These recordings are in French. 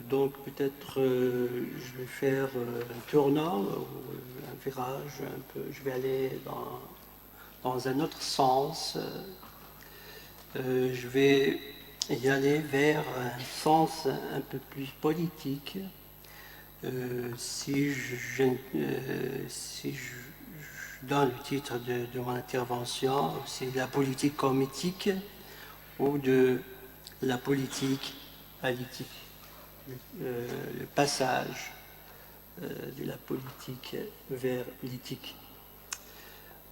Donc peut-être je vais faire un tournant, un virage, un peu. Je vais aller dans un autre sens. Je vais y aller vers un sens un peu plus politique. Si je donne le titre de mon intervention, c'est de la politique comme éthique ou de la politique à l'éthique. Le passage de la politique vers l'éthique.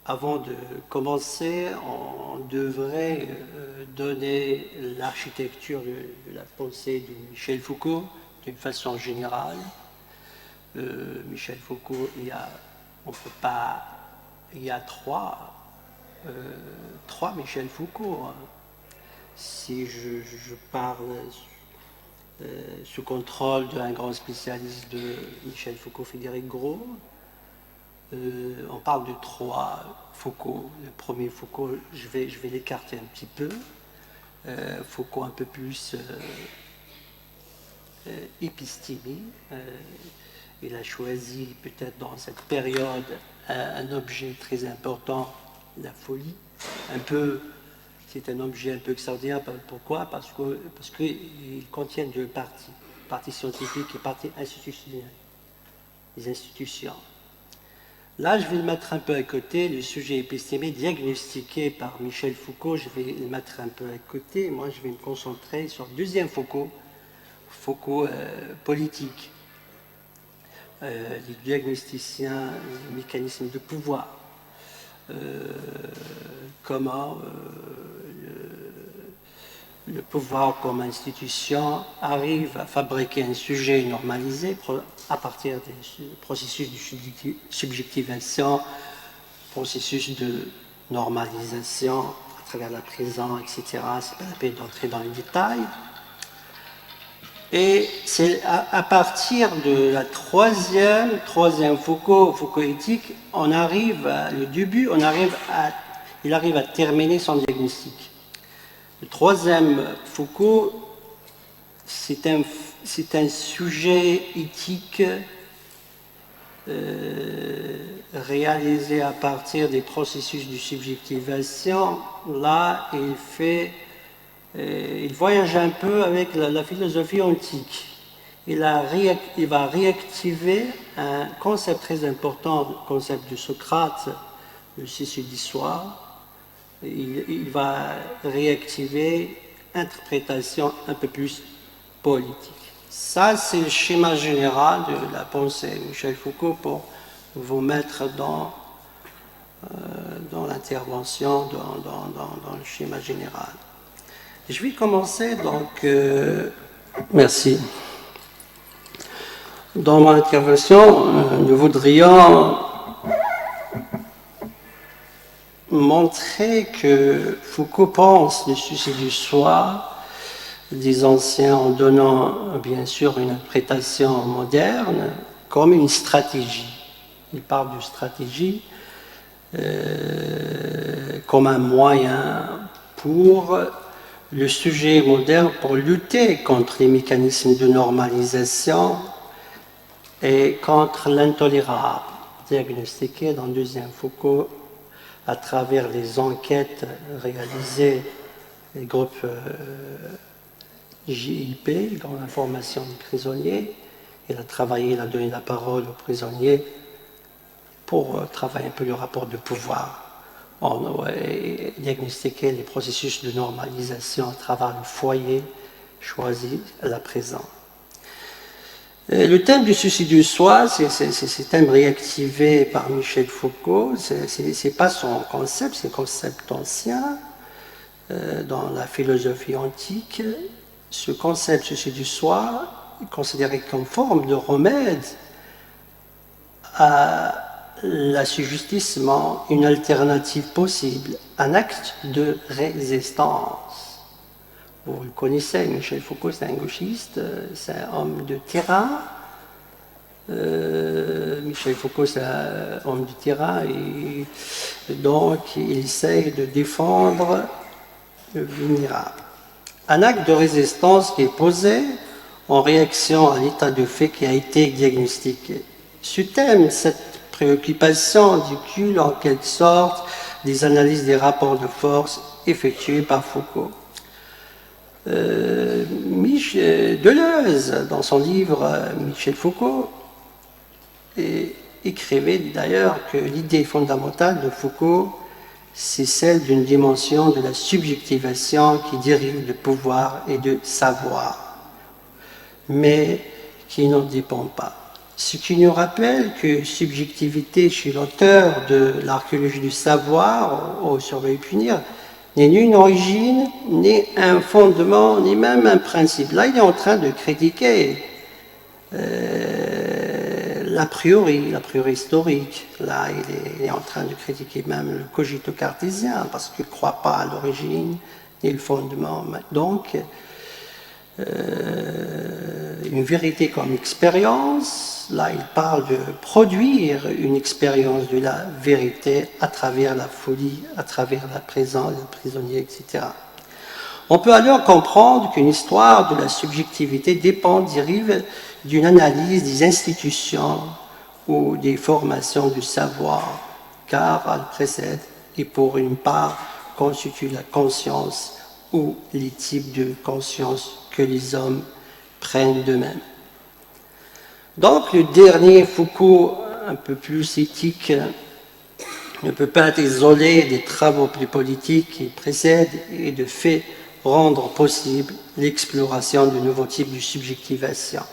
Avant de commencer, on devrait donner l'architecture de la pensée de Michel Foucault d'une façon générale. Michel Foucault, on peut pas, il y a trois Michel Foucault. Hein. Si je parle sous contrôle d'un grand spécialiste de Michel Foucault, Frédéric Gros, on parle de trois Foucault. Le premier Foucault, je vais l'écarter un petit peu. Foucault un peu plus épistémie. Il a choisi peut-être dans cette période un objet très important, la folie. C'est un objet un peu extraordinaire. Pourquoi? Parce qu'il contient deux parties. Partie scientifique et partie institutionnelle. Les institutions. Là, je vais le mettre un peu à côté, le sujet épistémique diagnostiqué par Michel Foucault, je vais le mettre un peu à côté. Moi, je vais me concentrer sur le deuxième Foucault, politique. Les diagnosticiens, les mécanismes de pouvoir. Comment le pouvoir comme institution arrive à fabriquer un sujet normalisé à partir des processus de subjectivation, processus de normalisation à travers la prison, etc. C'est pas la peine d'entrer dans les détails. Et c'est à partir de la troisième Foucault éthique, il arrive à terminer son diagnostic. Le troisième Foucault, c'est un sujet éthique réalisé à partir des processus de subjectivation. Là, il voyage un peu avec la philosophie antique. Il va réactiver un concept très important, le concept de Socrate, le ceci du soir. Il va réactiver interprétation un peu plus politique. Ça, c'est le schéma général de la pensée de Michel Foucault pour vous mettre dans l'intervention, dans le schéma général. Je vais commencer donc. Merci. Dans mon intervention, nous voudrions montrer que Foucault pense le suicide du soi des anciens en donnant bien sûr une interprétation moderne comme une stratégie. Il parle de stratégie comme un moyen pour le sujet moderne pour lutter contre les mécanismes de normalisation et contre l'intolérable, diagnostiqué dans le deuxième Foucault à travers les enquêtes réalisées des groupes JIP, Grande Information des prisonniers. Il a donné la parole aux prisonniers pour travailler un peu le rapport de pouvoir. On a diagnostiqué les processus de normalisation à travers le foyer choisi à la prison. Le thème du suicide du soi, c'est un thème réactivé par Michel Foucault. C'est pas son concept, c'est un concept ancien dans la philosophie antique. Ce concept suicide du soi est considéré comme forme de remède à l'assujettissement, une alternative possible, un acte de résistance. Vous le connaissez, Michel Foucault, c'est un gauchiste, c'est un homme de terrain. Michel Foucault, c'est un homme de terrain et donc il essaye de défendre le vulnérable. Un acte de résistance qui est posé en réaction à l'état de fait qui a été diagnostiqué. Ce thème, cette préoccupation découle en quelque sorte des analyses des rapports de force effectuées par Foucault. Deleuze, dans son livre Michel Foucault, écrivait d'ailleurs que l'idée fondamentale de Foucault, c'est celle d'une dimension de la subjectivation qui dérive de pouvoir et de savoir, mais qui n'en dépend pas. Ce qui nous rappelle que subjectivité chez l'auteur de l'archéologie du savoir, au Surveiller et Punir, n'est ni une origine, ni un fondement, ni même un principe. Là, il est en train de critiquer l'a priori historique. Là, il est en train de critiquer même le cogito cartésien, parce qu'il ne croit pas à l'origine, ni le fondement. Donc, une vérité comme expérience, là il parle de produire une expérience de la vérité à travers la folie, à travers la présence, le prisonnier, etc. On peut alors comprendre qu'une histoire de la subjectivité dépend, dérive d'une analyse des institutions ou des formations du savoir, car elle précède et pour une part constitue la conscience ou les types de conscience que les hommes prennent d'eux-mêmes. Donc le dernier Foucault, un peu plus éthique, ne peut pas être isolé des travaux plus politiques qui précèdent et de fait rendre possible l'exploration de nouveaux types de subjectivation.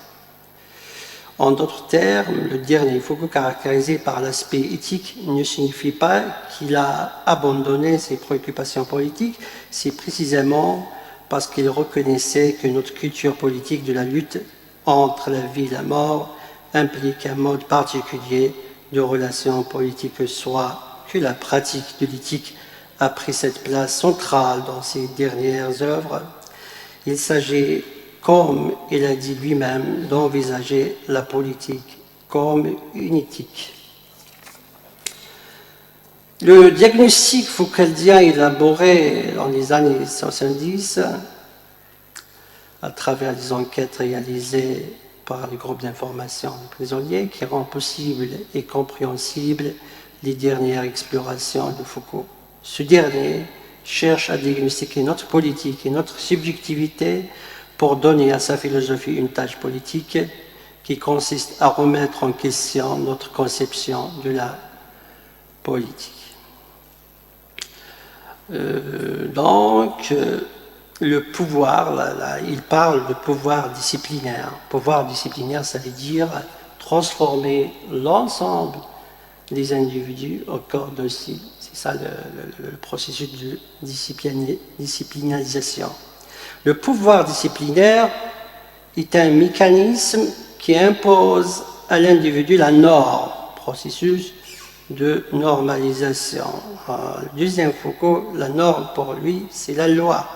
En d'autres termes, le dernier Foucault, caractérisé par l'aspect éthique, ne signifie pas qu'il a abandonné ses préoccupations politiques, c'est précisément parce qu'il reconnaissait que notre culture politique de la lutte entre la vie et la mort implique un mode particulier de relation politique, soit que la pratique de l'éthique a pris cette place centrale dans ses dernières œuvres. Il s'agit, comme il a dit lui-même, d'envisager la politique comme une éthique. Le diagnostic foucaldien élaboré dans les années 70, à travers les enquêtes réalisées par les groupes d'information des prisonniers, qui rend possible et compréhensible les dernières explorations de Foucault. Ce dernier cherche à diagnostiquer notre politique et notre subjectivité pour donner à sa philosophie une tâche politique qui consiste à remettre en question notre conception de la politique. Le pouvoir, là, il parle de pouvoir disciplinaire. Pouvoir disciplinaire, ça veut dire transformer l'ensemble des individus au corps docile. C'est ça le processus de disciplinarisation. Le pouvoir disciplinaire est un mécanisme qui impose à l'individu la norme, processus de normalisation. Le deuxième Foucault, la norme pour lui, c'est la loi.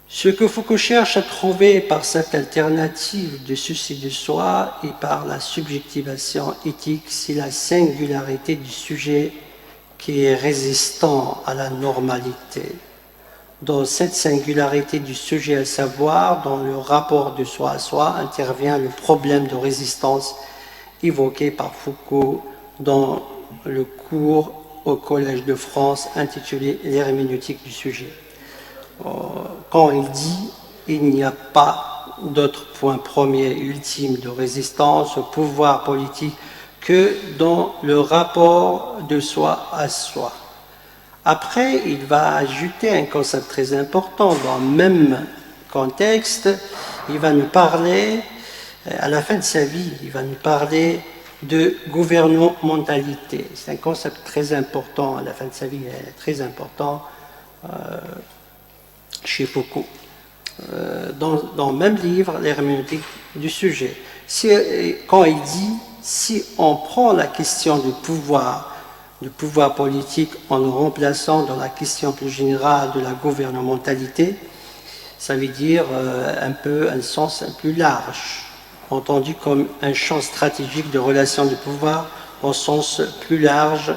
Ce que Foucault cherche à trouver par cette alternative de souci de soi et par la subjectivation éthique, c'est la singularité du sujet qui est résistant à la normalité. Dans cette singularité du sujet, à savoir, dans le rapport de soi à soi, intervient le problème de résistance évoqué par Foucault dans le cours au Collège de France intitulé « L'herméneutique du sujet ». Quand il dit « il n'y a pas d'autre point premier et ultime de résistance au pouvoir politique que dans le rapport de soi à soi ». Après, il va ajouter un concept très important dans le même contexte. Il va nous parler, à la fin de sa vie, il va nous parler de gouvernementalité. C'est un concept très important, à la fin de sa vie, très important chez Foucault. Dans le même livre, l'herméneutique du sujet. Quand il dit, si on prend la question du pouvoir politique en le remplaçant dans la question plus générale de la gouvernementalité, ça veut dire un sens un peu large, entendu comme un champ stratégique de relations de pouvoir au sens plus large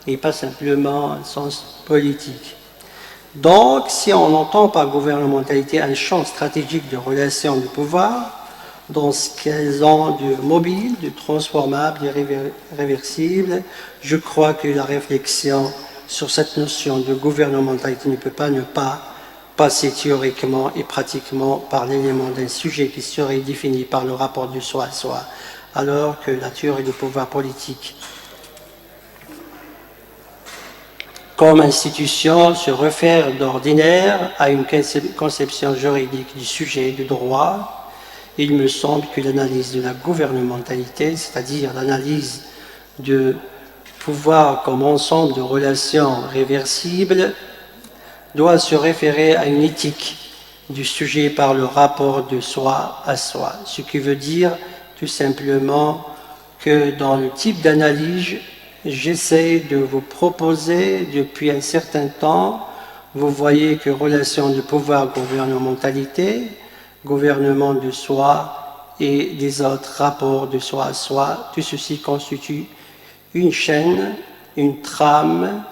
et pas simplement un sens politique. Donc, si on entend par gouvernementalité un champ stratégique de relations de pouvoir, dans ce qu'elles ont de mobile, de transformable, d'irréversible, je crois que la réflexion sur cette notion de gouvernementalité ne peut pas ne pas passer théoriquement et pratiquement par l'élément d'un sujet qui serait défini par le rapport du soi à soi, alors que la théorie du pouvoir politique comme institution se réfère d'ordinaire à une conception juridique du sujet du droit. Il me semble que l'analyse de la gouvernementalité, c'est-à-dire l'analyse de pouvoir comme ensemble de relations réversibles, doit se référer à une éthique du sujet par le rapport de soi à soi, ce qui veut dire tout simplement que dans le type d'analyse, j'essaie de vous proposer depuis un certain temps, vous voyez que relation de pouvoir, gouvernementalité, gouvernement de soi et des autres rapports de soi à soi, tout ceci constitue une chaîne, une trame,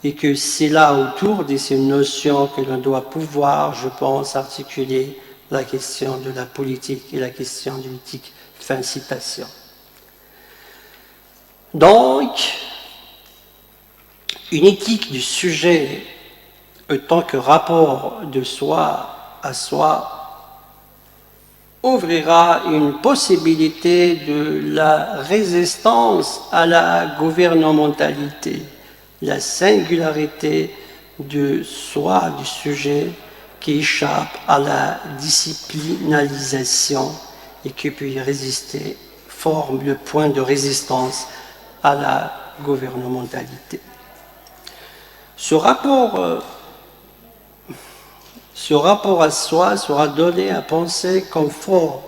et que c'est là autour de ces notions que l'on doit pouvoir, je pense, articuler la question de la politique et la question de l'éthique. Fin citation. Donc, une éthique du sujet en tant que rapport de soi à soi ouvrira une possibilité de la résistance à la gouvernementalité, la singularité de soi du sujet qui échappe à la disciplinalisation et qui peut y résister, forme le point de résistance à la gouvernementalité. Ce rapport à soi sera donné à penser comme forme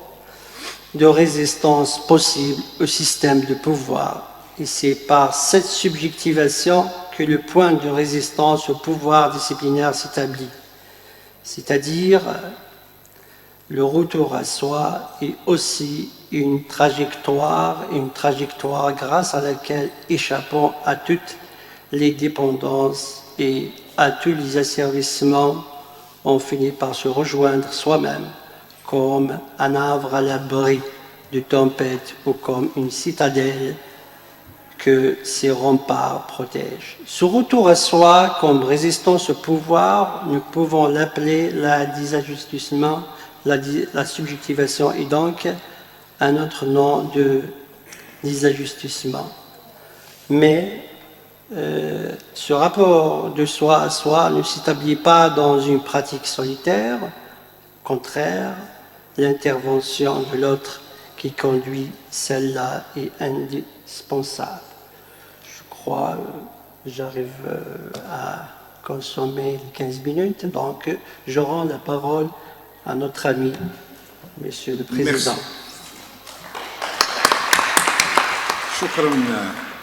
de résistance possible au système de pouvoir. Et c'est par cette subjectivation que le point de résistance au pouvoir disciplinaire s'établit. C'est-à-dire, le retour à soi est aussi une trajectoire grâce à laquelle, échappant à toutes les dépendances et à tous les asservissements, on finit par se rejoindre soi-même comme un arbre à l'abri de tempête ou comme une citadelle que ses remparts protègent. Ce retour à soi comme résistance au pouvoir, nous pouvons l'appeler la désajustement, la subjectivation est donc un autre nom de désajustement. Mais ce rapport de soi à soi ne s'établit pas dans une pratique solitaire. Au contraire, l'intervention de l'autre qui conduit celle-là est indispensable. Je crois j'arrive à consommer les 15 minutes, donc je rends la parole à notre ami, Monsieur le Président. Merci.